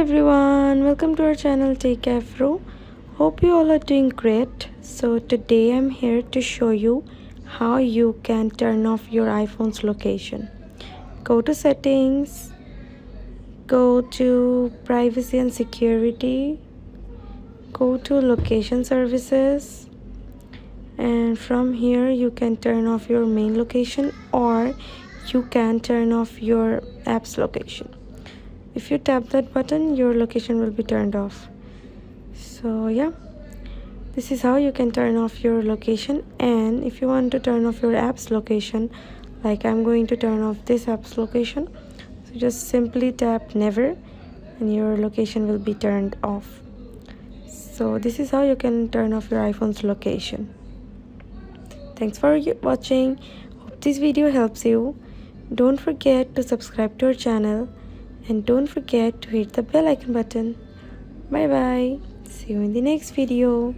everyone, welcome to our channel Techavro. Hope you all are doing great. So today I'm here to show you how you can turn off your iPhone's location. Go to settings, go to privacy and security, go to location services, and from here you can turn off your main location or you can turn off your app's location. If you tap that button, your location will be turned off. So yeah, this is how you can turn off your location. And if you want to turn off your app's location, like I'm going to turn off this app's location, so just simply tap never and your location will be turned off. So this is how you can turn off your iPhone's location. Thanks for watching. Hope this video helps you. Don't forget to subscribe to our channel and don't forget to hit the bell icon button. Bye bye. See you in the next video.